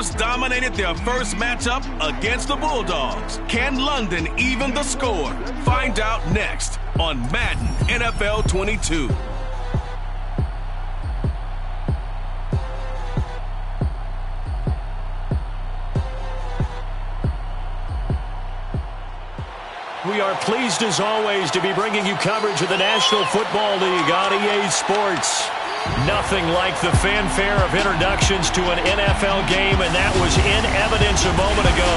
Bears dominated their first matchup against the Bulldogs. Can London even the score? Find out next on Madden NFL 22. We are pleased as always to be bringing you coverage of the National Football League on EA Sports. Nothing like the fanfare of introductions to an NFL game, and that was in evidence a moment ago.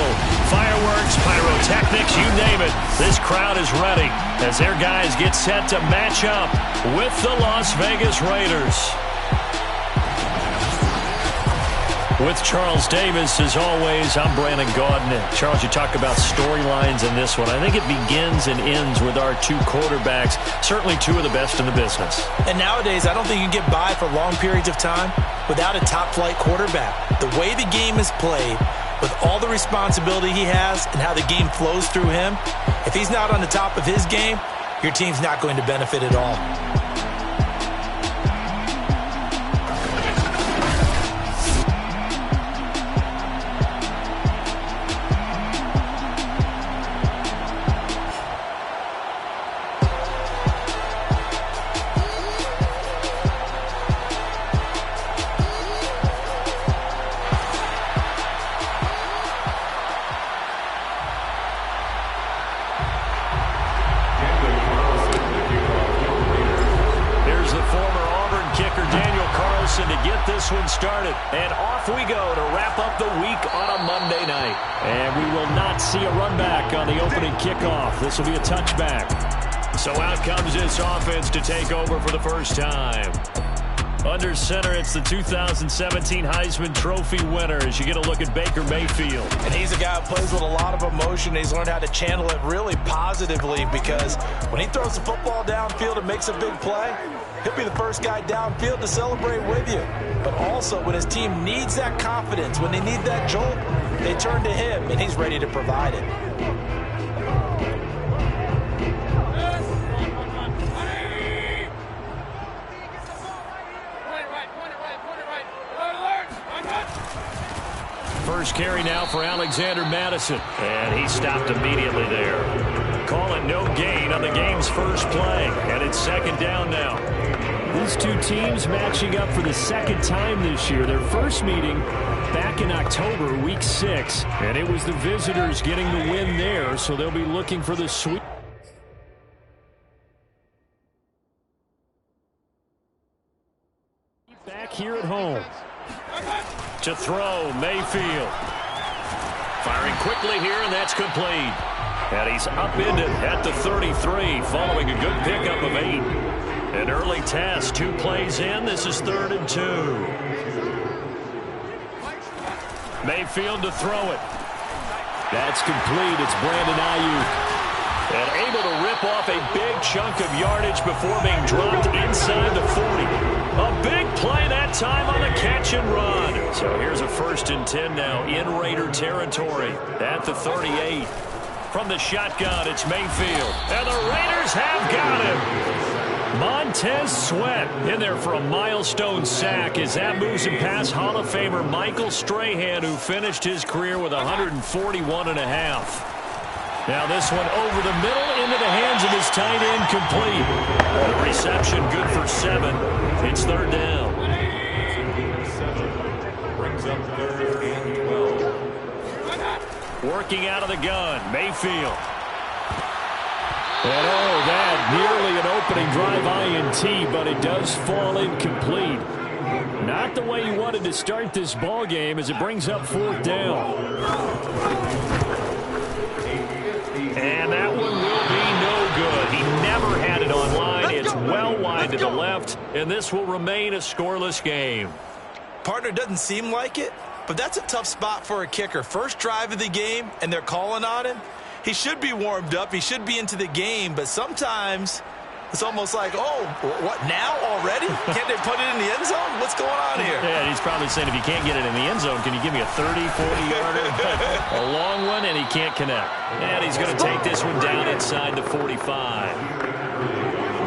Fireworks, pyrotechnics, you name it. This crowd is ready as their guys get set to match up with the Las Vegas Raiders. With Charles Davis, as always, I'm Brandon Gaudin. Charles, you talk about storylines in this one. I think it begins and ends with our two quarterbacks, certainly two of the best in the business. And nowadays, I don't think you can get by for long periods of time without a top-flight quarterback. The way the game is played, with all the responsibility he has and how the game flows through him, if he's not on the top of his game, your team's not going to benefit at all. To get this one started. And off we go to wrap up the week on a Monday night. And we will not see a run back on the opening kickoff. This will be a touchback. So out comes this offense to take over for the first time. Under center, it's the 2017 Heisman Trophy winner as you get a look at Baker Mayfield. And he's a guy who plays with a lot of emotion. He's learned how to channel it really positively because when he throws the football downfield and makes a big play, he'll be the first guy downfield to celebrate with you. But also, when his team needs that confidence, when they need that jolt, they turn to him, and he's ready to provide it. First carry now for Alexander Madison. And he stopped immediately there. Call it no gain on the game's first play. And it's second down now. These two teams matching up for the second time this year. Their first meeting back in October, week 6. And it was the visitors getting the win there, so they'll be looking for the sweep. Back here at home. To throw, Mayfield. Firing quickly here, and that's complete. And he's upended at the 33, following a good pickup of 8. An early test, 2 plays in. This is 3rd and 2. Mayfield to throw it. That's complete. It's Brandon Ayuk. And able to rip off a big chunk of yardage before being dropped inside the 40. A big play that time on the catch and run. So here's a 1st and 10 now in Raider territory at the 38. From the shotgun, it's Mayfield. And the Raiders have got him. Montez Sweat in there for a milestone sack as that moves him past Hall of Famer Michael Strahan, who finished his career with 141.5. Now this one over the middle into the hands of his tight end, complete. The reception good for 7. It's 3rd down. Brings up 3rd and 12. Working out of the gun, Mayfield. And oh, that nearly an opening drive INT, but it does fall incomplete. Not the way you wanted to start this ball game as it brings up 4th down. And that one will be no good. He never had it on line. It's well wide to the left, and this will remain a scoreless game. Partner, doesn't seem like it, but that's a tough spot for a kicker. First drive of the game, and they're calling on him. He should be warmed up. He should be into the game, but sometimes it's almost like, oh, what, now already? Can't they put it in the end zone? What's going on here? Yeah, he's probably saying, if you can't get it in the end zone, can you give me a 30, 40-yarder? A long one, and he can't connect. And he's going to take this one down inside the 45.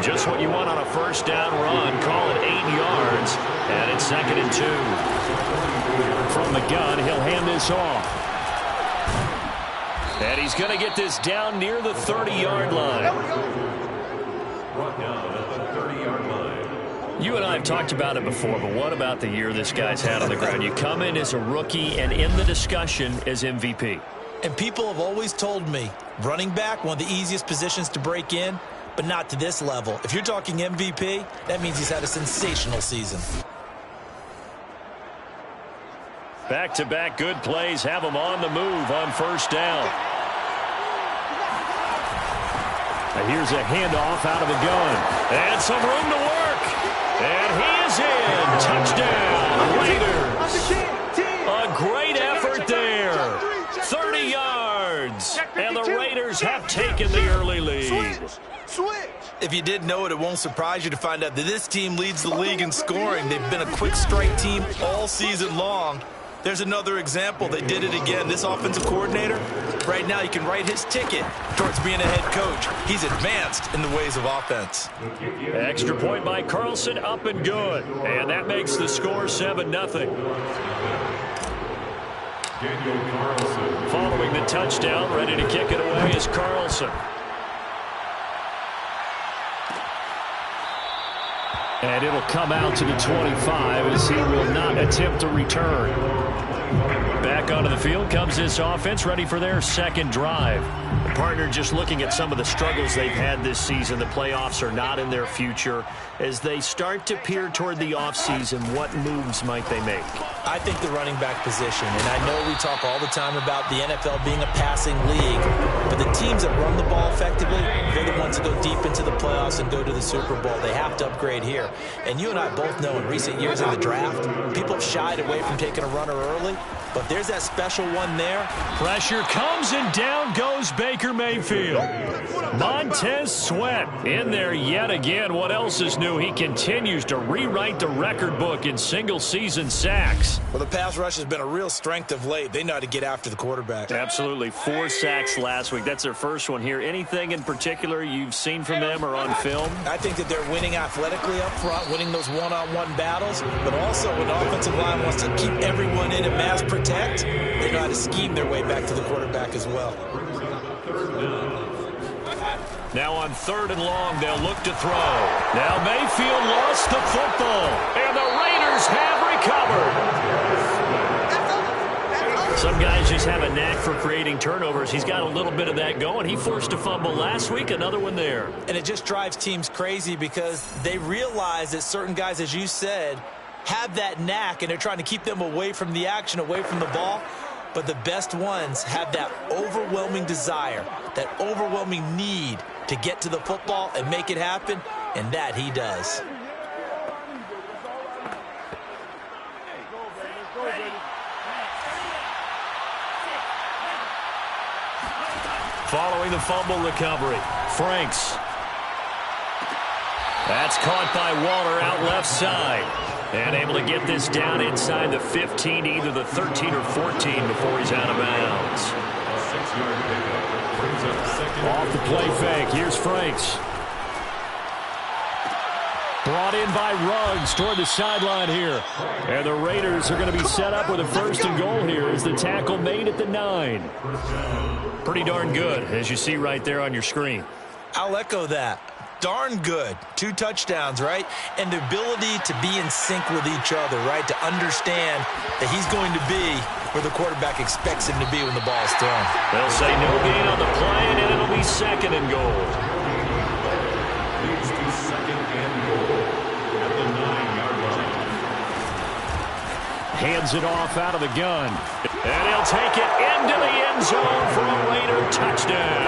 Just what you want on a first down run. Call it 8 yards, and it's 2nd and 2. From the gun, he'll hand this off. And he's going to get this down near the 30-yard line. Brought down at the 30-yard line. You and I have talked about it before, but what about the year this guy's had on the ground? You come in as a rookie and in the discussion as MVP. And people have always told me, running back, one of the easiest positions to break in, but not to this level. If you're talking MVP, that means he's had a sensational season. Back-to-back good plays have him on the move on first down. And here's a handoff out of the gun. And some room to work. And he is in. Touchdown, Raiders. A great effort there. 30 yards. And the Raiders have taken the early lead. If you didn't know it, it won't surprise you to find out that this team leads the league in scoring. They've been a quick strike team all season long. There's another example. They did it again. This offensive coordinator, right now you can write his ticket towards being a head coach. He's advanced in the ways of offense. Extra point by Carlson, up and good. And that makes the score 7-0. Following the touchdown, ready to kick it away is Carlson. And it'll come out to the 25 as he will not attempt to return. Back onto the field comes this offense, ready for their second drive. The partner just looking at some of the struggles they've had this season. The playoffs are not in their future. As they start to peer toward the offseason, what moves might they make? I think the running back position, and I know we talk all the time about the NFL being a passing league, but the teams that run the ball effectively, they're the ones that go deep into the playoffs and go to the Super Bowl. They have to upgrade here. And you and I both know in recent years in the draft, people have shied away from taking a runner early, but there's that special one there. Pressure comes and down goes Baker Mayfield. Montez Sweat in there yet again. What else is new? He continues to rewrite the record book in single-season sacks. Well, the pass rush has been a real strength of late. They know how to get after the quarterback. Absolutely. 4 sacks last week. That's their first one here. Anything in particular you've seen from them or on film? I think that they're winning athletically up front, winning those one-on-one battles, but also when the offensive line wants to keep everyone in and mass protect, they know how to scheme their way back to the quarterback as well. Now on 3rd and long, they'll look to throw. Now Mayfield lost the football, and the Raiders have recovered. Some guys just have a knack for creating turnovers. He's got a little bit of that going. He forced a fumble last week, another one there. And it just drives teams crazy because they realize that certain guys, as you said, have that knack, and they're trying to keep them away from the action, away from the ball. But the best ones have that overwhelming desire, that overwhelming need to get to the football and make it happen, and that he does. Following the fumble recovery, Franks. That's caught by Waller out left side. And able to get this down inside the 15, either the 13 or 14 before he's out of bounds. Off the play fake, here's Franks. Brought in by Ruggs toward the sideline here. And the Raiders are going to be set up with a 1st and goal here as the tackle made at the 9. Pretty darn good, as you see right there on your screen. I'll echo that. Darn good. 2 touchdowns, right? And the ability to be in sync with each other, right? To understand that he's going to be where the quarterback expects him to be when the ball is thrown. They'll say no gain on the play, and it'll be 2nd and goal. Leads to 2nd and goal at the 9-yard line. Hands it off out of the gun. And he'll take it into the end zone for a Raider touchdown.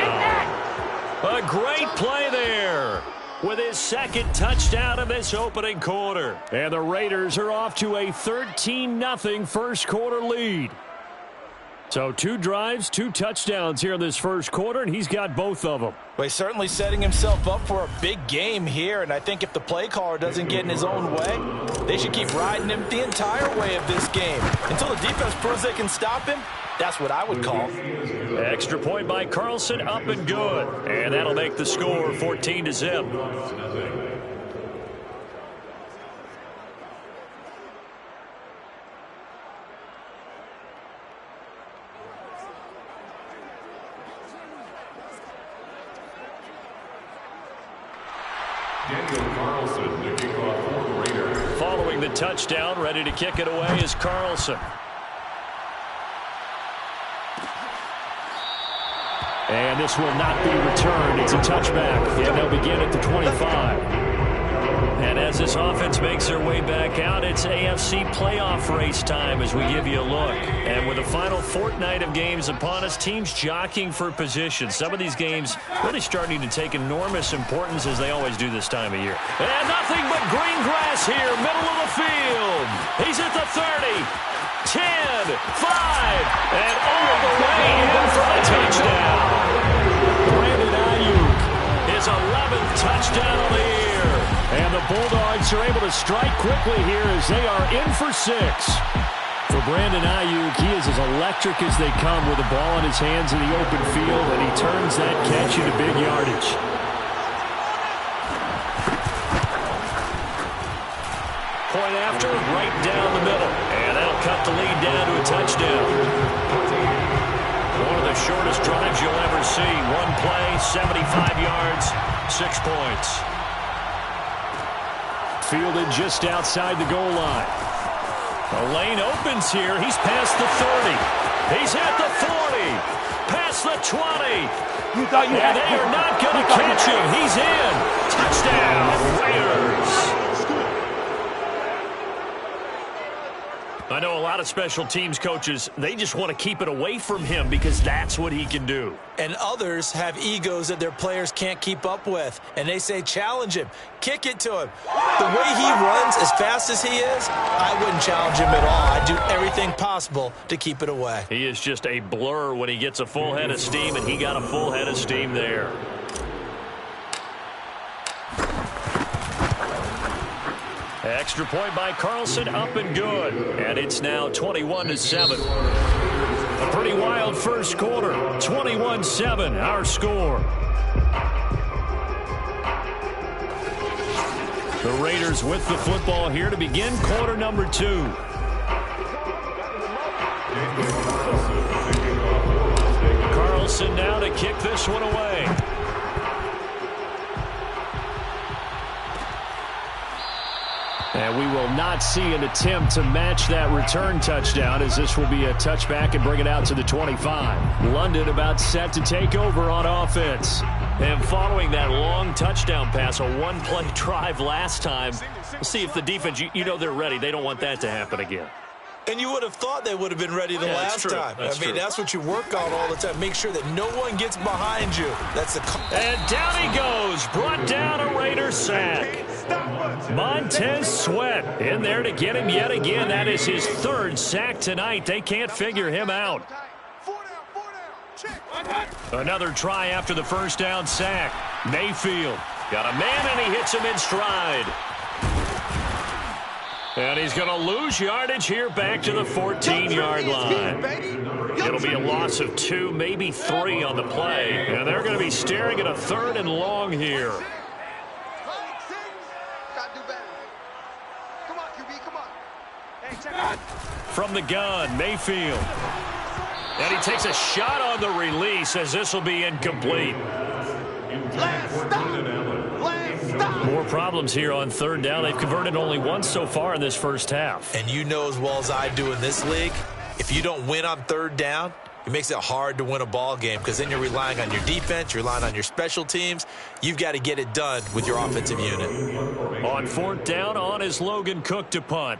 A great play there with his 2nd touchdown of this opening quarter. And the Raiders are off to a 13-0 first quarter lead. So 2 drives, 2 touchdowns here in this first quarter, and he's got both of them. Well, he's certainly setting himself up for a big game here, and I think if the play caller doesn't get in his own way, they should keep riding him the entire way of this game. Until the defense proves they can stop him, that's what I would call. Extra point by Carlson, up and good. And that'll make the score 14-0. Daniel Carlson, the kickoff for the Raiders. Following the touchdown, ready to kick it away is Carlson. And this will not be returned. It's a touchback, and they'll begin at the 25. And as this offense makes their way back out, it's AFC playoff race time as we give you a look. And with the final fortnight of games upon us, teams jockeying for position. Some of these games really starting to take enormous importance as they always do this time of year. And nothing but green grass here, middle of the field. He's at the 30, 10, 5, and all the way in for a touchdown. Brandon Ayuk, his 11th touchdown of the year. And the Bulldogs are able to strike quickly here as they are in for 6. For Brandon Ayuk, he is as electric as they come with the ball in his hands in the open field, and he turns that catch into big yardage. Point after, right down the middle. And that'll cut the lead down to a touchdown. One of the shortest drives you'll ever see. One play, 75 yards, 6 points. Fielded just outside the goal line. The lane opens here. He's past the 30. He's at the 40. Past the 20. And they are not going to catch him. He's in. Touchdown, Raiders. I know a lot of special teams coaches, they just want to keep it away from him because that's what he can do. And others have egos that their players can't keep up with. And they say, challenge him. Kick it to him. The way he runs, as fast as he is, I wouldn't challenge him at all. I'd do everything possible to keep it away. He is just a blur when he gets a full head of steam, and he got a full head of steam there. Extra point by Carlson, up and good. And it's now 21-7. A pretty wild first quarter. 21-7, our score. The Raiders with the football here to begin quarter number 2. Carlson now to kick this one away. And we will not see an attempt to match that return touchdown, as this will be a touchback and bring it out to the 25. London about set to take over on offense. And following that long touchdown pass, a one-play drive last time, we'll see if the defense, you know they're ready. They don't want that to happen again. And you would have thought they would have been ready the last time. That's what you work on all the time. Make sure that no one gets behind you. That's the. And down he goes. Brought down a Raider sack. Montez Sweat in there to get him yet again. That is his 3rd sack tonight. They can't figure him out. Another try after the first down sack. Mayfield got a man, and he hits him in stride. And he's going to lose yardage here back to the 14-yard line. It'll be a loss of 2, maybe 3 on the play. And they're going to be staring at a 3rd and long here. From the gun, Mayfield. And he takes a shot on the release as this will be incomplete. More problems here on 3rd down. They've converted only once so far in this first half. And you know as well as I do in this league, if you don't win on 3rd down, it makes it hard to win a ball game because then you're relying on your defense, you're relying on your special teams. You've got to get it done with your offensive unit. On 4th down, on is Logan Cook to punt.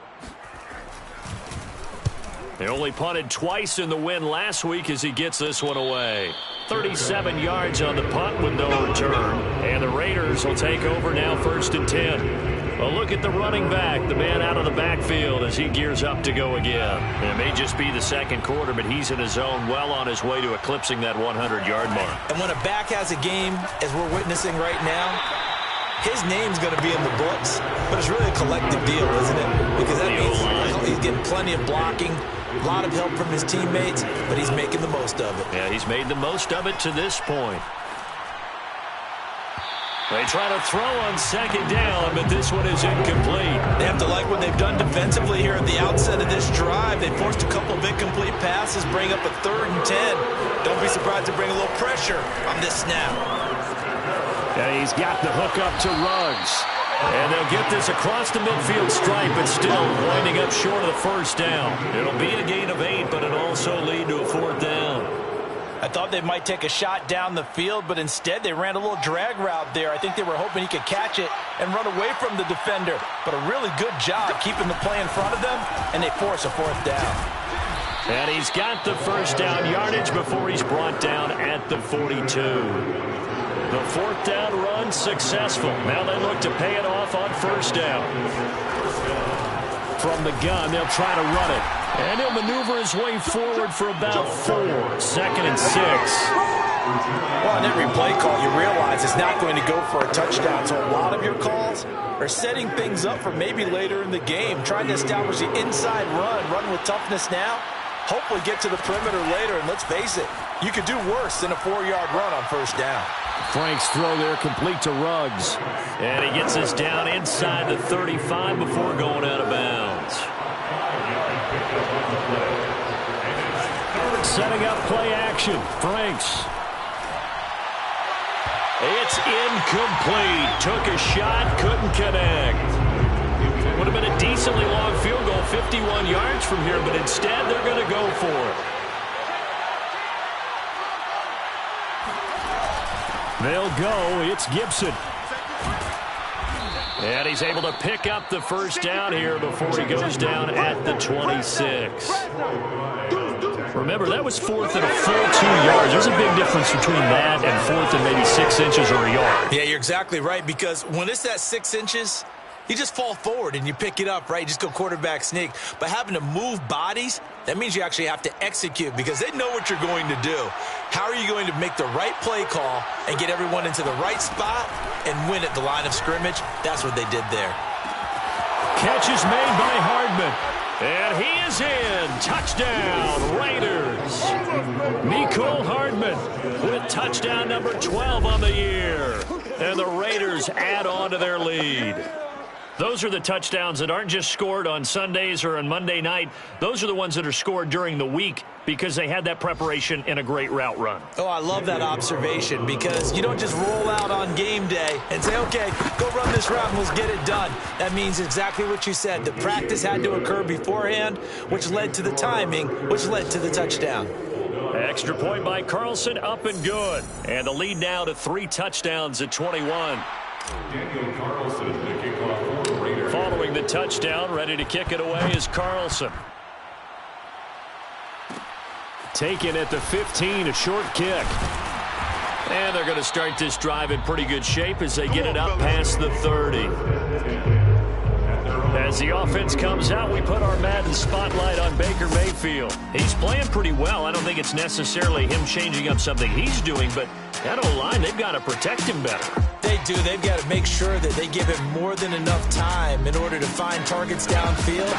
They only punted twice in the win last week as he gets this one away. 37 yards on the punt with no return. And the Raiders will take over now 1st and 10. A look at the running back, the man out of the backfield as he gears up to go again. It may just be the 2nd quarter, but he's in his zone, well on his way to eclipsing that 100-yard mark. And when a back has a game, as we're witnessing right now, his name's going to be in the books, but it's really a collective deal, isn't it? Because that means he's getting plenty of blocking, a lot of help from his teammates, but he's making the most of it. Yeah, he's made the most of it to this point. They try to throw on 2nd down, but this one is incomplete. They have to like what they've done defensively here at the outset of this drive. They forced a couple of incomplete passes, bring up a 3rd and 10. Don't be surprised to bring a little pressure on this snap. And he's got the hook up to Ruggs. And they'll get this across the midfield stripe, but still winding up short of the first down. It'll be a gain of 8, but it'll also lead to a 4th down. I thought they might take a shot down the field, but instead they ran a little drag route there. I think they were hoping he could catch it and run away from the defender. But a really good job keeping the play in front of them, and they force a 4th down. And he's got the first down yardage before he's brought down at the 42. The 4th down run successful. Now they look to pay it off on first down. From the gun, they'll try to run it. And he'll maneuver his way forward for about 4. 2nd and 6. Well, on every play call, you realize it's not going to go for a touchdown. So a lot of your calls are setting things up for maybe later in the game, trying to establish the inside run with toughness now. Hopefully get to the perimeter later, and let's face it, you could do worse than a 4-yard run on first down. Frank's throw there complete to Ruggs. And he gets us down inside the 35 before going out of bounds. Setting up play action. Franks. It's incomplete. Took a shot, couldn't connect. Would have been a decently long field goal, 51 yards from here, but instead they're going to go for it. They'll go. It's Gibson. And he's able to pick up the first down here before he goes down at the 26. Remember, that was 4th and a full 2 yards. There's a big difference between that and 4th and maybe 6 inches or a yard. Yeah, you're exactly right, because when it's at 6 inches, you just fall forward and you pick it up, right? You just go quarterback sneak. But having to move bodies, that means you actually have to execute because they know what you're going to do. How are you going to make the right play call and get everyone into the right spot and win at the line of scrimmage? That's what they did there. Catch is made by Hardman. And he is in. Touchdown, Raiders. Mecole Hardman with touchdown number 12 on the year. And the Raiders add on to their lead. Those are the touchdowns that aren't just scored on Sundays or on Monday night. Those are the ones that are scored during the week because they had that preparation in a great route run. Oh, I love that observation because you don't just roll out on game day and say, okay, go run this route and let's get it done. That means exactly what you said. The practice had to occur beforehand, which led to the timing, which led to the touchdown. Extra point by Carlson, up and good. And the lead now to 3 touchdowns at 21. Daniel Carlson, the kickoff for the Raiders. Following the touchdown, ready to kick it away is Carlson. Taken at the 15, a short kick. And they're going to start this drive in pretty good shape as they get it up past the 30. As the offense comes out, we put our Madden spotlight on Baker Mayfield. He's playing pretty well. I don't think it's necessarily him changing up something he's doing, but that O-line, they've got to protect him better. They do. They've got to make sure that they give him more than enough time in order to find targets downfield.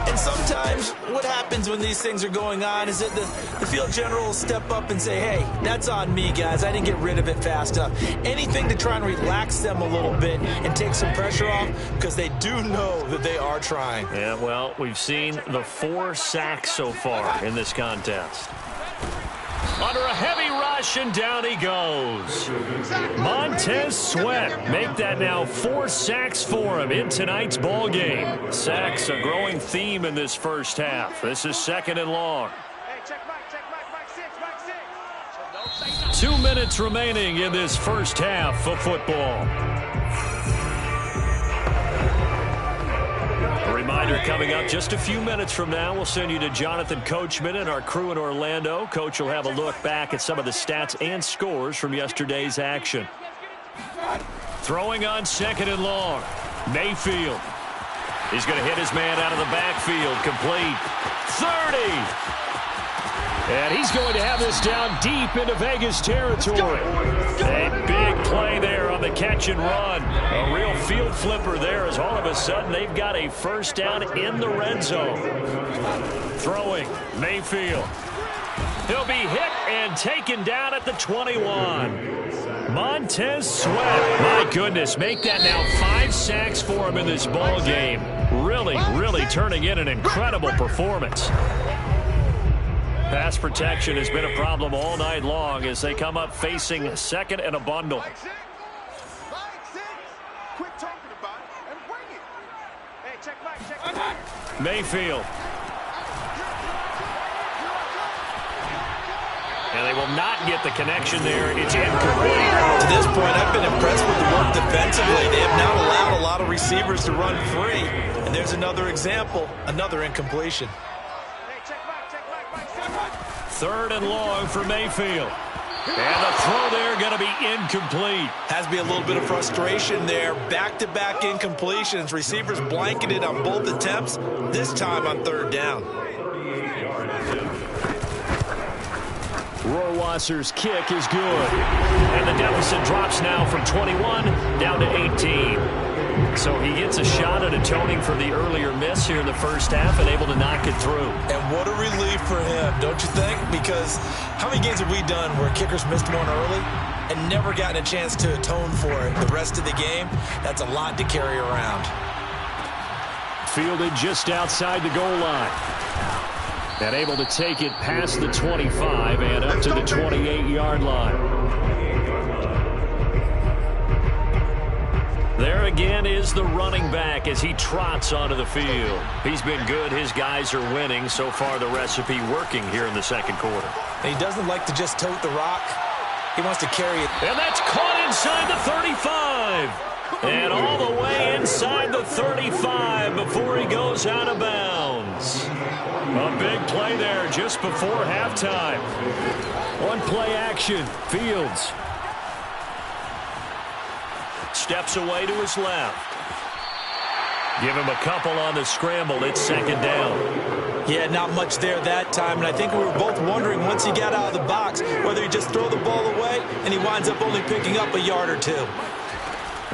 And sometimes what happens when these things are going on is that the field general will step up and say, hey, that's on me, guys. I didn't get rid of it fast enough. Anything to try and relax them a little bit and take some pressure off because they do know that they are trying. Yeah, well, we've seen the 4 sacks so far in this contest. Under a heavy rush, and down he goes. Montez Sweat make that now 4 sacks for him in tonight's ball game. Sacks a growing theme in this first half. This is 2nd and long. 2 minutes remaining in this first half of football. A reminder coming up just a few minutes from now, we'll send you to Jonathan Coachman and our crew in Orlando. Coach will have a look back at some of the stats and scores from yesterday's action. Throwing on 2nd and long. Mayfield. He's going to hit his man out of the backfield. Complete. 30. And he's going to have this down deep into Vegas territory. A big play there on the catch and run. A real field flipper there as all of a sudden they've got a first down in the red zone. Throwing, Mayfield. He'll be hit and taken down at the 21. Montez Sweat. My goodness, make that now 5 sacks for him in this ball game. Really turning in an incredible performance. Pass protection has been a problem all night long as they come up facing 2nd and a bundle. Mayfield. And they will not get the connection there. It's incomplete. To this point, I've been impressed with the work defensively. They have not allowed a lot of receivers to run free. And there's another example, another incompletion. 3rd and long for Mayfield. And the throw there going to be incomplete. Has to be a little bit of frustration there. Back-to-back incompletions. Receivers blanketed on both attempts, this time on 3rd down. Rohrwasser's kick is good. And the deficit drops now from 21 down to 18. So he gets a shot at atoning for the earlier miss here in the first half and able to knock it through. And what a relief for him, don't you think? Because how many games have we done where kickers missed one early and never gotten a chance to atone for it the rest of the game? That's a lot to carry around. Fielded just outside the goal line. And able to take it past the 25 and up to the 28-yard line. There again is the running back as he trots onto the field. He's been good. His guys are winning. So far, the recipe working here in the second quarter. And he doesn't like to just tote the rock. He wants to carry it. And that's caught inside the 35. And all the way inside the 35 before he goes out of bounds. A big play there just before halftime. One play action. Fields steps away to his left. Give him a couple on the scramble. It's 2nd down. Yeah, not much there that time. And I think we were both wondering once he got out of the box whether he just throw the ball away and he winds up only picking up a yard or two.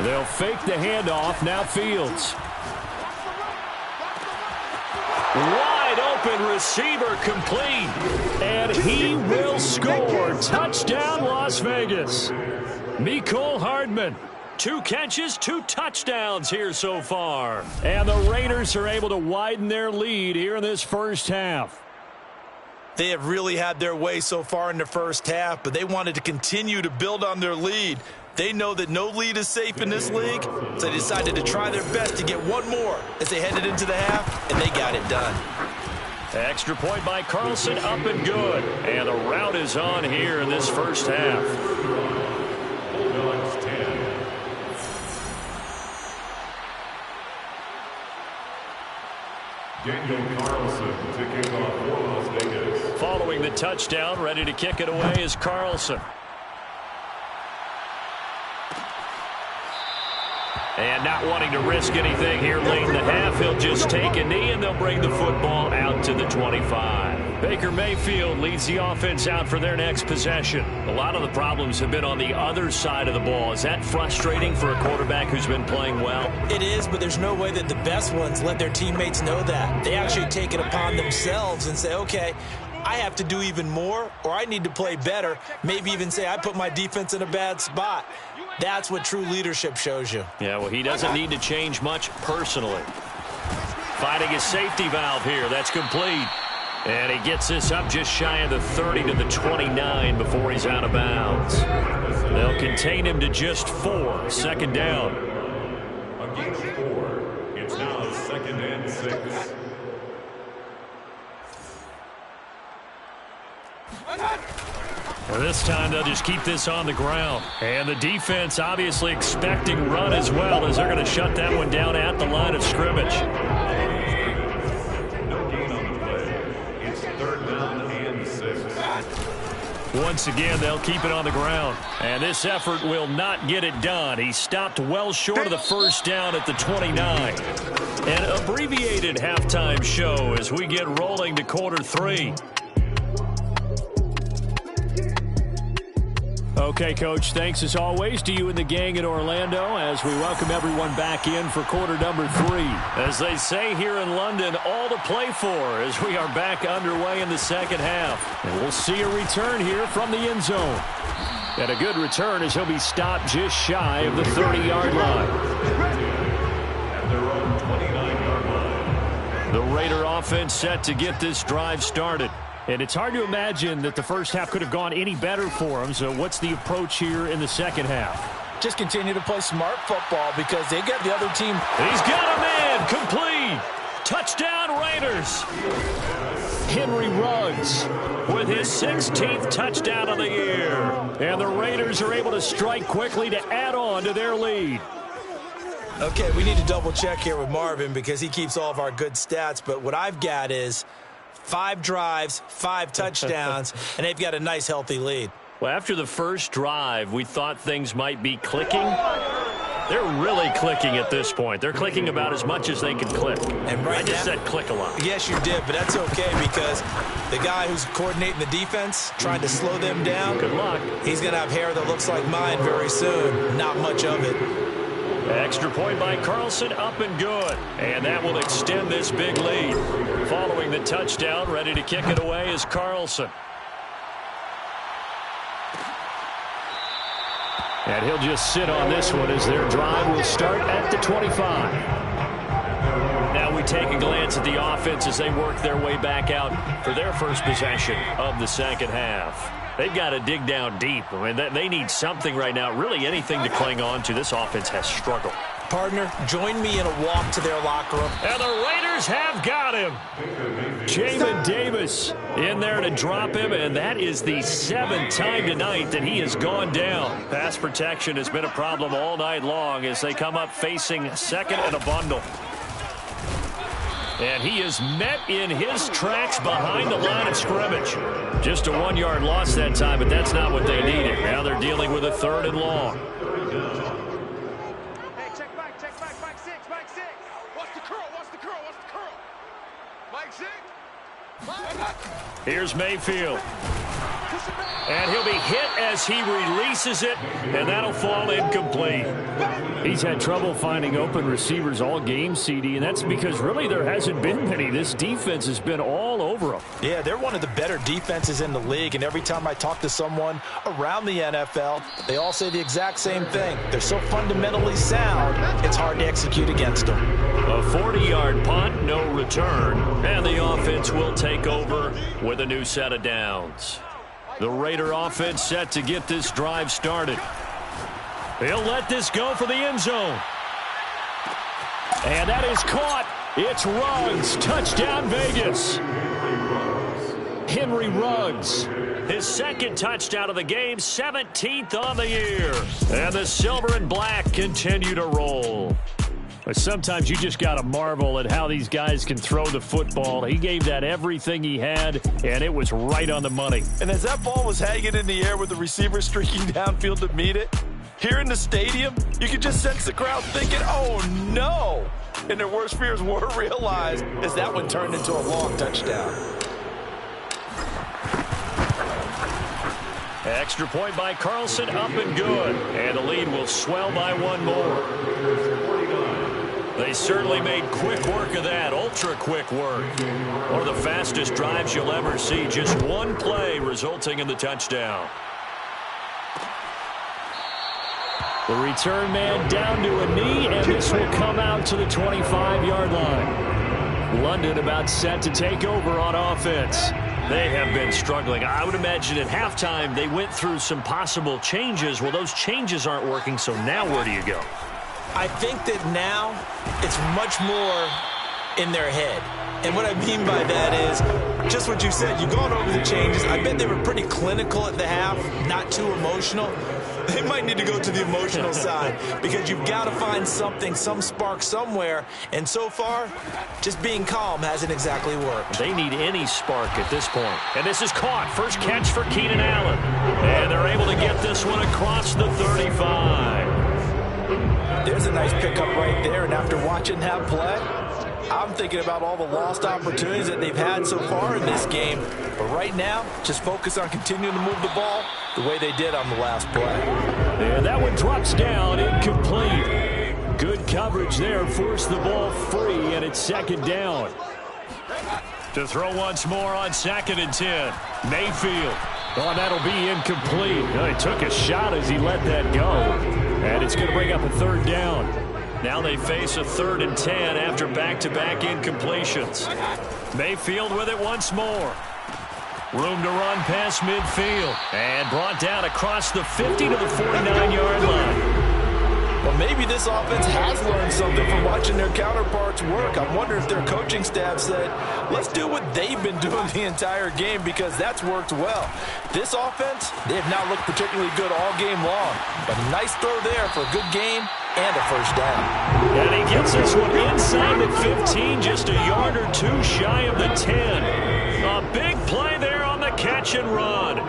They'll fake the handoff. Now Fields. Wide open receiver complete. And he will score. Touchdown Las Vegas. Mecole Hardman. 2 catches, 2 touchdowns here so far. And the Raiders are able to widen their lead here in this first half. They have really had their way so far in the first half, but they wanted to continue to build on their lead. They know that no lead is safe in this league, so they decided to try their best to get one more as they headed into the half, and they got it done. Extra point by Carlson, up and good. And the route is on here in this first half. Bulldogs 10. Daniel Carlson to kick off for Las Vegas. Following the touchdown, ready to kick it away is Carlson. And not wanting to risk anything here late in the half, he'll just take a knee and they'll bring the football out to the 25. Baker Mayfield leads the offense out for their next possession. A lot of the problems have been on the other side of the ball. Is that frustrating for a quarterback who's been playing well? It is, but there's no way that the best ones let their teammates know that. They actually take it upon themselves and say, okay, I have to do even more, or I need to play better. Maybe even say I put my defense in a bad spot. That's what true leadership shows you. Yeah, well, he doesn't need to change much personally. Fighting his safety valve here. That's complete. And he gets this up just shy of the 30 to the 29 before he's out of bounds. They'll contain him to just 4. 2nd down. A gain of 4. It's now 2nd and 6. Well, this time they'll just keep this on the ground. And the defense obviously expecting run as well, as they're going to shut that one down at the line of scrimmage. No gain on the play. It's 3rd down and 6. Once again, they'll keep it on the ground. And this effort will not get it done. He stopped well short of the first down at the 29. An abbreviated halftime show as we get rolling to quarter 3. Okay, Coach, thanks as always to you and the gang in Orlando as we welcome everyone back in for quarter number 3. As they say here in London, all to play for as we are back underway in the second half. And we'll see a return here from the end zone. And a good return as he'll be stopped just shy of the 30-yard line. At their own 29-yard line. The Raider offense set to get this drive started. And it's hard to imagine that the first half could have gone any better for them. So what's the approach here in the second half? Just continue to play smart football because they got the other team. He's got a man complete Touchdown, Raiders. Henry Ruggs with his 16th touchdown of the year. And the Raiders are able to strike quickly to add on to their lead. Okay, we need to double check here with Marvin because he keeps all of our good stats. But what I've got is 5 drives, 5 touchdowns, and they've got a nice, healthy lead. Well, after the first drive, we thought things might be clicking. They're really clicking at this point. They're clicking about as much as they can click. And right I just said click a lot. Yes, you did, but that's okay because the guy who's coordinating the defense, trying to slow them down, good luck. He's going to have hair that looks like mine very soon. Not much of it. Extra point by Carlson, up and good. And that will extend this big lead. Following the touchdown, ready to kick it away is Carlson. And he'll just sit on this one as their drive will start at the 25. Now we take a glance at the offense as they work their way back out for their first possession of the second half. They've got to dig down deep. I mean, they need something right now, really anything to cling on to. This offense has struggled. Partner, join me in a walk to their locker room. And the Raiders have got him. Jamin Davis in there to drop him, and that is the 7th time tonight that he has gone down. Pass protection has been a problem all night long as they come up facing second and a bundle. And he is met in his tracks behind the line of scrimmage. Just a 1-yard loss that time, but that's not what they needed. Now they're dealing with a 3rd and long. Here's Mayfield. And he'll be hit as he releases it, and that'll fall incomplete. He's had trouble finding open receivers all game, CD, and that's because really there hasn't been many. This defense has been all over them. Yeah, they're one of the better defenses in the league, and every time I talk to someone around the NFL, they all say the exact same thing. They're so fundamentally sound, it's hard to execute against them. A 40-yard punt, no return, and the offense will take over with a new set of downs. The Raider offense set to get this drive started. He'll let this go for the end zone. And that is caught. It's Ruggs. Touchdown, Vegas. Henry Ruggs. His 2nd touchdown of the game, 17th on the year. And the silver and black continue to roll. Sometimes you just got to marvel at how these guys can throw the football. He gave that everything he had, and it was right on the money. And as that ball was hanging in the air with the receiver streaking downfield to meet it, here in the stadium, you could just sense the crowd thinking, oh, no. And their worst fears were realized as that one turned into a long touchdown. Extra point by Carlson, up and good. And the lead will swell by 1 more. They certainly made quick work of that, ultra-quick work. One of the fastest drives you'll ever see, just 1 play resulting in the touchdown. The return man down to a knee, and this will come out to the 25-yard line. London about set to take over on offense. They have been struggling. I would imagine at halftime they went through some possible changes. Well, those changes aren't working, so now where do you go? I think that now it's much more in their head. And what I mean by that is just what you said. You've gone over the changes. I bet they were pretty clinical at the half, not too emotional. They might need to go to the emotional side because you've got to find something, some spark somewhere. And so far, just being calm hasn't exactly worked. They need any spark at this point. And this is caught. First catch for Keenan Allen. And they're able to get this one across the 35. There's a nice pickup right there, and after watching that play, I'm thinking about all the lost opportunities that they've had so far in this game. But right now, just focus on continuing to move the ball the way they did on the last play. And that one drops down, incomplete. Good coverage there, forced the ball free, and it's 2nd down. To throw once more on 2nd and 10. Mayfield. Oh, that'll be incomplete. He took a shot as he let that go. And it's going to bring up a 3rd down. Now they face a 3rd and 10 after back-to-back incompletions. Mayfield with it once more. Room to run past midfield. And brought down across the 50 to the 49-yard line. Well, maybe this offense has learned something from watching their counterparts work. I wonder if their coaching staff said, let's do what they've been doing the entire game, because that's worked well. This offense, they have not looked particularly good all game long. But a nice throw there for a good gain and a first down. And he gets this one inside the 15, just a yard or two shy of the 10. A big play there on the catch and run.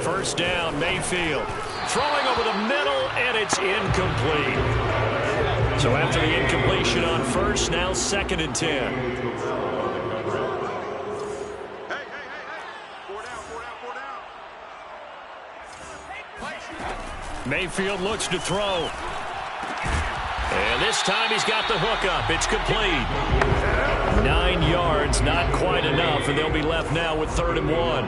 First down, Mayfield. Throwing over the middle, and it's incomplete. So after the incompletion on first, now 2nd and 10. Mayfield looks to throw. And this time he's got the hook up. It's complete. 9 yards, not quite enough, and they'll be left now with 3rd and 1.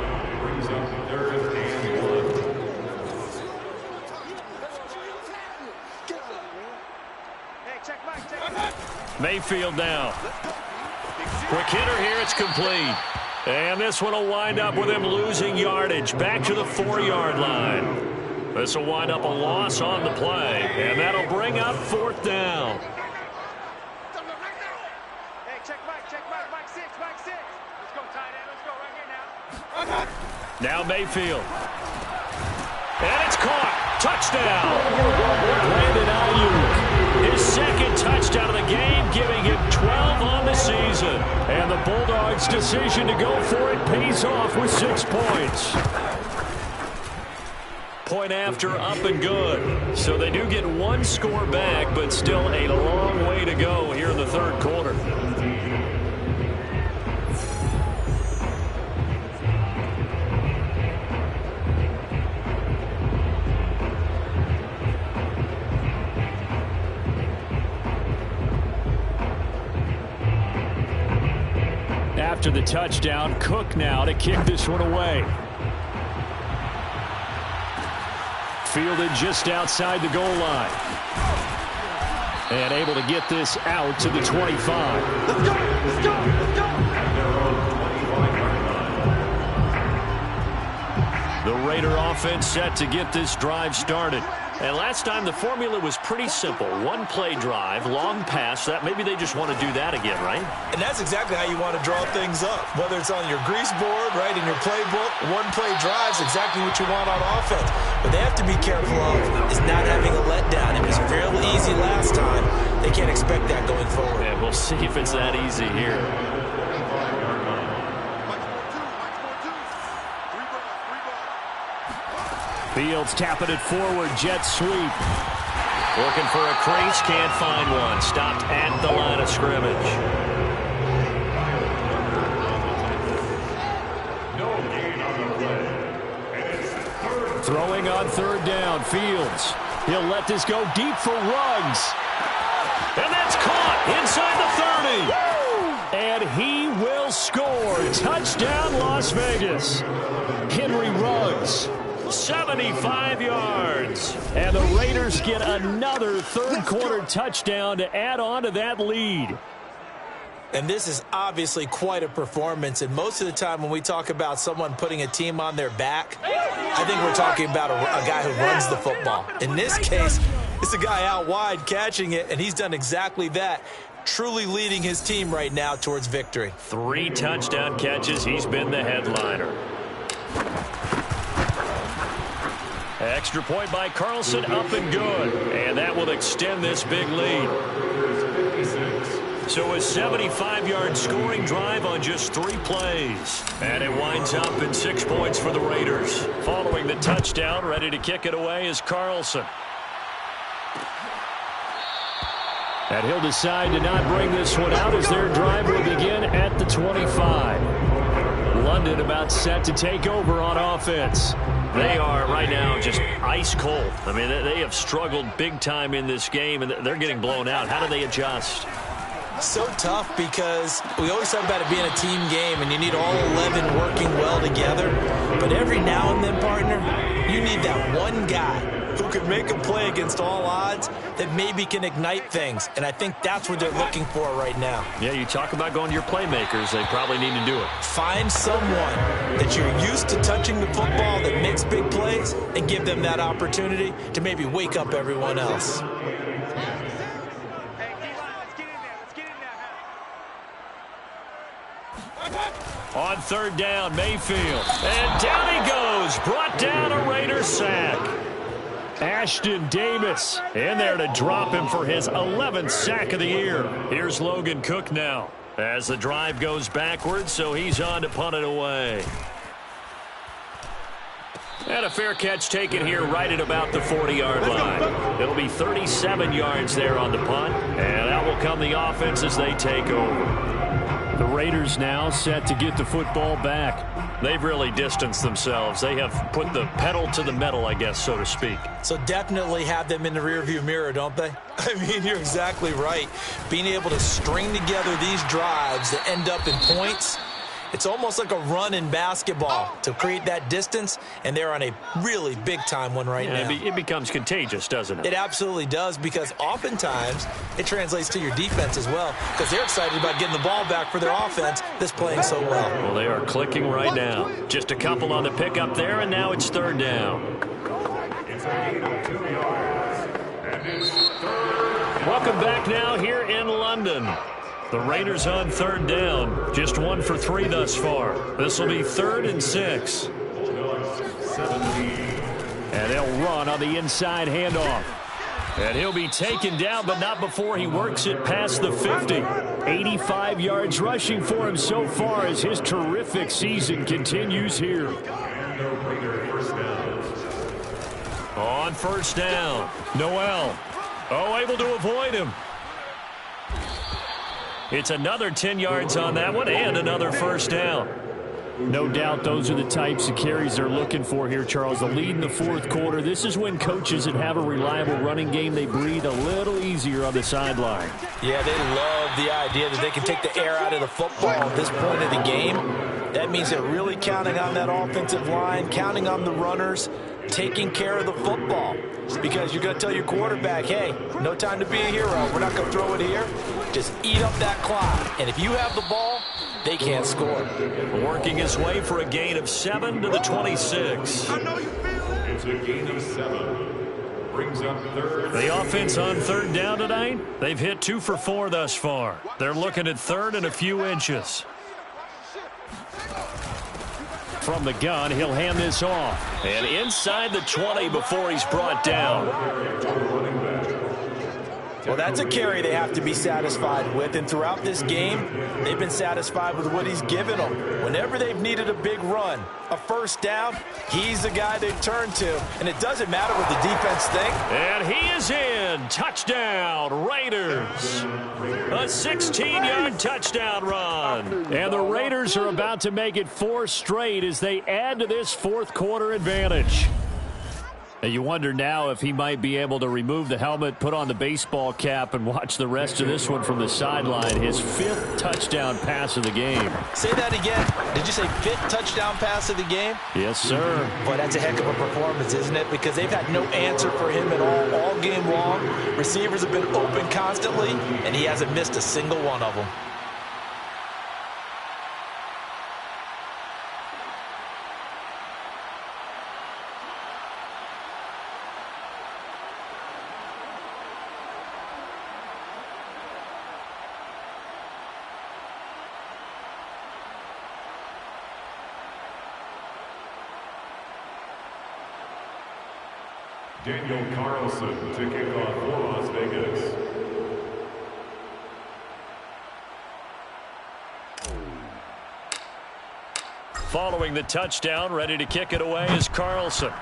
Mayfield now. Quick hitter here, it's complete. And this one will wind up with him losing yardage. Back to the 4-yard line. This will wind up a loss on the play. And that'll bring up 4th down. Hey, check Mike 6. Let's go, tight end. Let's go right here now. Now Mayfield. And it's caught. Touchdown. Brandon Ayuk. His 2nd touchdown of the game, giving him 12 on the season. And the Bulldogs' decision to go for it pays off with 6 points. Point after, up and good. So they do get 1 score back, but still a long way to go here in the 3rd quarter. After the touchdown, Cook now to kick this one away. Fielded just outside the goal line. And able to get this out to the 25. Let's go! The Raider offense set to get this drive started. And last time the formula was pretty simple. 1-play drive, long pass. That maybe they just want to do that again, right? And that's exactly how you want to draw things up. Whether it's on your grease board, right, in your playbook, 1-play drive's exactly what you want on offense. What they have to be careful of is not having a letdown. It was fairly easy last time. They can't expect that going forward. Yeah, we'll see if it's that easy here. Fields tapping it forward, jet sweep. Looking for a crease, can't find one. Stopped at the line of scrimmage. Throwing on 3rd down, Fields. He'll let this go deep for Ruggs. And that's caught inside the 30. And he will score. Touchdown, Las Vegas. Henry Ruggs. 75 yards. And the Raiders get another 3rd quarter touchdown to add on to that lead. And this is obviously quite a performance. And most of the time when we talk about someone putting a team on their back, I think we're talking about a guy who runs the football. In this case, it's a guy out wide catching it, and he's done exactly that. Truly leading his team right now towards victory. 3 touchdown catches. He's been the headliner. Extra point by Carlson, up and good. And that will extend this big lead. So a 75-yard scoring drive on just 3 plays. And it winds up in 6 points for the Raiders. Following the touchdown, ready to kick it away is Carlson. And he'll decide to not bring this one out as their drive will begin at the 25. London about set to take over on offense. They are right now just ice cold. I mean, they have struggled big time in this game, and they're getting blown out. How do they adjust? So tough because we always talk about it being a team game and you need all 11 working well together. But every now and then, partner, you need that one guy who can make a play against all odds that maybe can ignite things. And I think that's what they're looking for right now. Yeah, you talk about going to your playmakers. They probably need to do it. Find someone that you're used to touching the football that makes big plays and give them that opportunity to maybe wake up everyone else. On third down, Mayfield. And down he goes. Brought down a Raiders sack. Ashton Davis in there to drop him for his 11th sack of the year. Here's Logan Cook now as the drive goes backwards, so he's on to punt it away. And a fair catch taken here right at about the 40-yard line. It'll be 37 yards there on the punt, and that will come the offense as they take over. The Raiders now set to get the football back. They've really distanced themselves. They have put the pedal to the metal, I guess, so to speak. So definitely have them in the rearview mirror, don't they? I mean, you're exactly right. Being able to string together these drives that end up in points, it's almost like a run in basketball to create that distance, and they're on a really big-time one right now. It becomes contagious, doesn't it? It absolutely does, because oftentimes it translates to your defense as well, because they're excited about getting the ball back for their offense that's playing so well. Well, they are clicking right now. Just a couple on the pickup there, and now it's third down. It's a gain of 2 yards. And it's third. Welcome back now here in London. The Raiders on third down. Just 1 for 3 thus far. This will be 3rd and 6. And they'll run on the inside handoff. And he'll be taken down, but not before he works it past the 50. 85 yards rushing for him so far as his terrific season continues here. On first down, Noel. Oh, able to avoid him. It's another 10 yards on that one and another first down. No doubt those are the types of carries they're looking for here, Charles. The lead in the fourth quarter. This is when coaches that have a reliable running game, they breathe a little easier on the sideline. Yeah, they love the idea that they can take the air out of the football at this point of the game. That means they're really counting on that offensive line, counting on the runners, taking care of the football. Because you're going to tell your quarterback, hey, no time to be a hero. We're not going to throw it here. Just eat up that clock. And if you have the ball, they can't score. Working his way for a gain of 7 to the 26. It's a gain of 7. Brings up third. The offense on third down tonight, they've hit 2 for 4 thus far. They're looking at third and a few inches. From the gun, he'll hand this off. And inside the 20 before he's brought down. Well, that's a carry they have to be satisfied with. And throughout this game, they've been satisfied with what he's given them. Whenever they've needed a big run, a first down, he's the guy they've turned to. And it doesn't matter what the defense thinks. And he is in. Touchdown, Raiders. A 16-yard touchdown run. And the Raiders are about to make it 4 straight as they add to this fourth quarter advantage. And you wonder now if he might be able to remove the helmet, put on the baseball cap, and watch the rest of this one from the sideline. His 5th touchdown pass of the game. Say that again. Did you say 5th touchdown pass of the game? Yes, sir. Boy, that's a heck of a performance, isn't it? Because they've had no answer for him at all game long. Receivers have been open constantly, and he hasn't missed a single one of them. Daniel Carlson to kick off for Las Vegas. Following the touchdown, ready to kick it away is Carlson.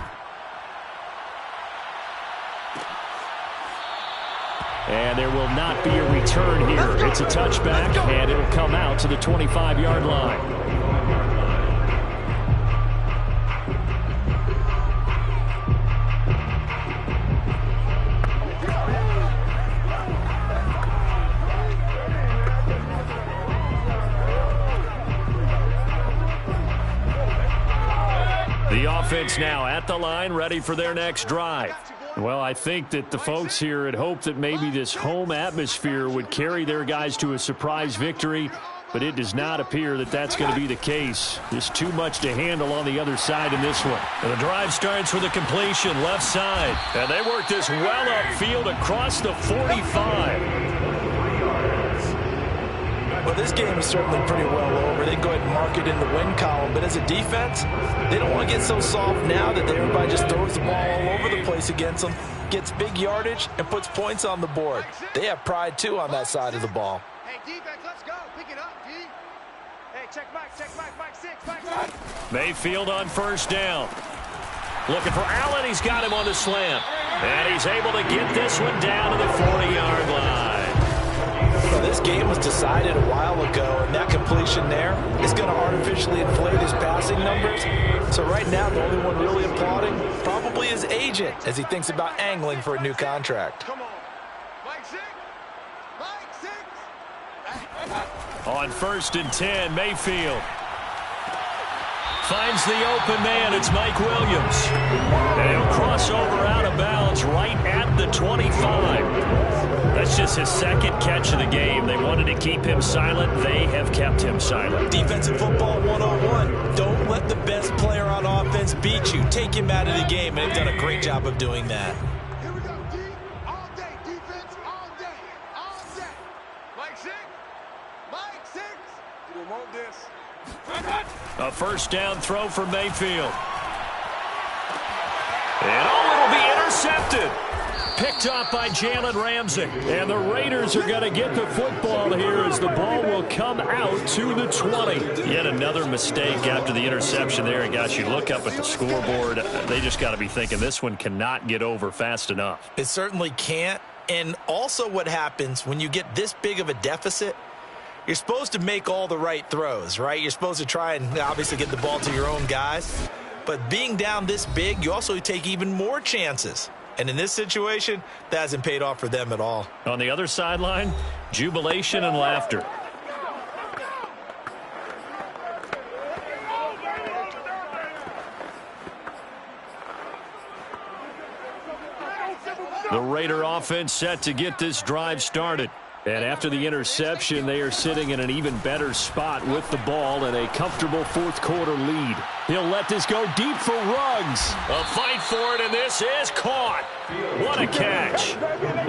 And there will not be a return here. It's a touchback, and it'll come out to the 25-yard line. The offense now at the line, ready for their next drive. Well, I think that the folks here had hoped that maybe this home atmosphere would carry their guys to a surprise victory, but it does not appear that that's going to be the case. There's too much to handle on the other side in this one. And the drive starts with a completion left side. And they work this well upfield across the 45. Well, this game is certainly pretty well over. They go ahead and mark it in the win column. But as a defense, they don't want to get so soft now that everybody just throws the ball all over the place against them, gets big yardage, and puts points on the board. They have pride, too, on that side of the ball. Hey, defense, let's go. Pick it up, D. Hey, check Mike 6, Mike 6. Mayfield on first down. Looking for Allen. He's got him on the slant. And he's able to get this one down to the 40-yard line. Well, this game was decided a while ago, and that completion there is going to artificially inflate his passing numbers. So right now, the only one really applauding probably his agent as he thinks about angling for a new contract. Come on. Mike 6. Mike 6. On 1st and 10, Mayfield finds the open man. It's Mike Williams. And he'll cross over out of bounds right at the 25. That's just his second catch of the game. They wanted to keep him silent. They have kept him silent. Defensive football 101. Don't let the best player on offense beat you. Take him out of the game, and they've done a great job of doing that. Here we go, D. All day, defense, all day. All day. Mike 6. Mike 6. You don't want this. A first down throw for Mayfield. And it'll be intercepted. Picked off by Jalen Ramsey. And the Raiders are going to get the football here as the ball will come out to the 20. Yet another mistake after the interception there. And gosh, you look up at the scoreboard, they just got to be thinking this one cannot get over fast enough. It certainly can't. And also what happens when you get this big of a deficit, you're supposed to make all the right throws, right? You're supposed to try and obviously get the ball to your own guys. But being down this big, you also take even more chances. And in this situation, that hasn't paid off for them at all. On the other sideline, jubilation and laughter. The Raider offense set to get this drive started. And after the interception, they are sitting in an even better spot with the ball and a comfortable fourth-quarter lead. He'll let this go deep for Ruggs. A fight for it, and this is caught. What a catch.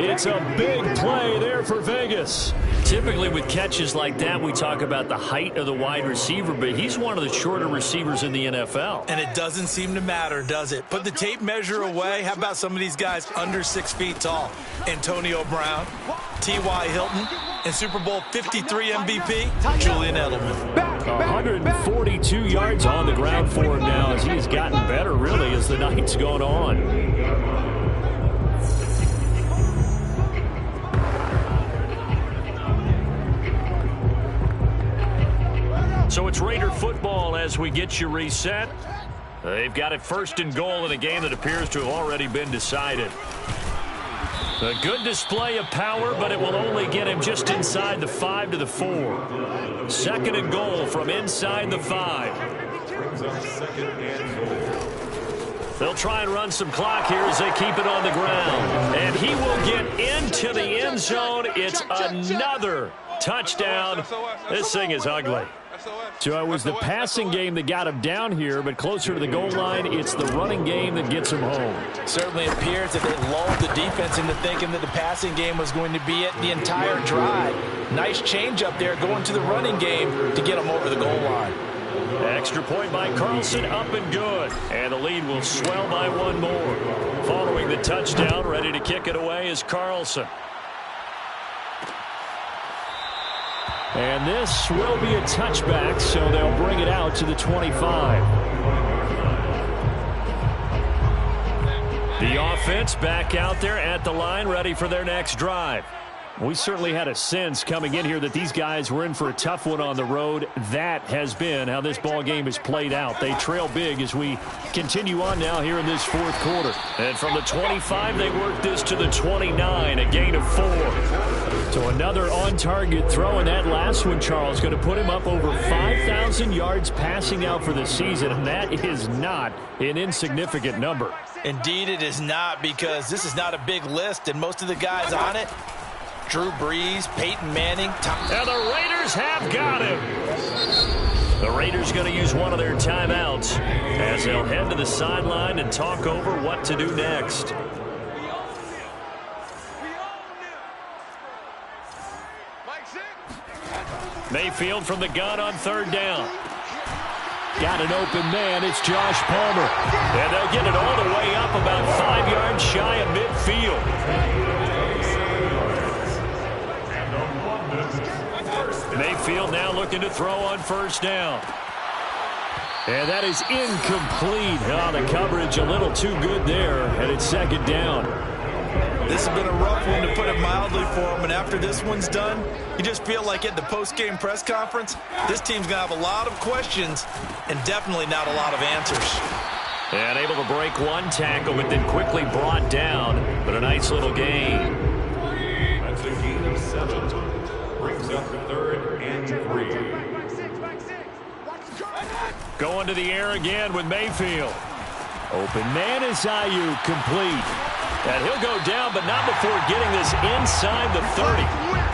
It's a big play there for Vegas. Typically with catches like that, we talk about the height of the wide receiver, but he's one of the shorter receivers in the NFL. And it doesn't seem to matter, does it? Put the tape measure away. How about some of these guys under 6 feet tall? Antonio Brown, T.Y. Hilton, and Super Bowl 53 MVP, Julian Edelman. 142 yards on the ground for him now as he's gotten better, really, as the night's gone on. So it's Raider football as we get you reset. They've got it 1st and goal in a game that appears to have already been decided. A good display of power, but it will only get him just inside the 5 to the 4. 2nd and goal from inside the 5. They'll try and run some clock here as they keep it on the ground. And he will get into the end zone. It's another touchdown. This thing is ugly. So it was the passing game that got him down here, but closer to the goal line, it's the running game that gets him home. Certainly appears that they lulled the defense into thinking that the passing game was going to be it the entire drive. Nice change up there going to the running game to get him over the goal line. Extra point by Carlson, up and good. And the lead will swell by one more. Following the touchdown, ready to kick it away is Carlson. And this will be a touchback, so they'll bring it out to the 25. The offense back out there at the line, ready for their next drive. We certainly had a sense coming in here that these guys were in for a tough one on the road. That has been how this ball game has played out. They trail big as we continue on now here in this 4th quarter. And from the 25, they work this to the 29, a gain of 4. So another on-target throw, and that last one, Charles, going to put him up over 5,000 yards passing out for the season, and that is not an insignificant number. Indeed it is not, because this is not a big list, and most of the guys on it, Drew Brees, Peyton Manning, And the Raiders have got him. The Raiders going to use one of their timeouts as they'll head to the sideline and talk over what to do next. Mayfield from the gun on third down. Got an open man. It's Josh Palmer. And they'll get it all the way up about 5 yards shy of midfield. Mayfield now looking to throw on first down. And that is incomplete. Oh, the coverage a little too good there. And it's second down. This has been a rough one, to put it mildly, for him. And after this one's done, you just feel like at the post-game press conference, this team's going to have a lot of questions and definitely not a lot of answers. And able to break one tackle, but then quickly brought down. But a nice little gain. That's a gain of 7. Brings up 3rd and 3. Going to the air again with Mayfield. Open man is Ayuk, complete. And he'll go down, but not before getting this inside the 30.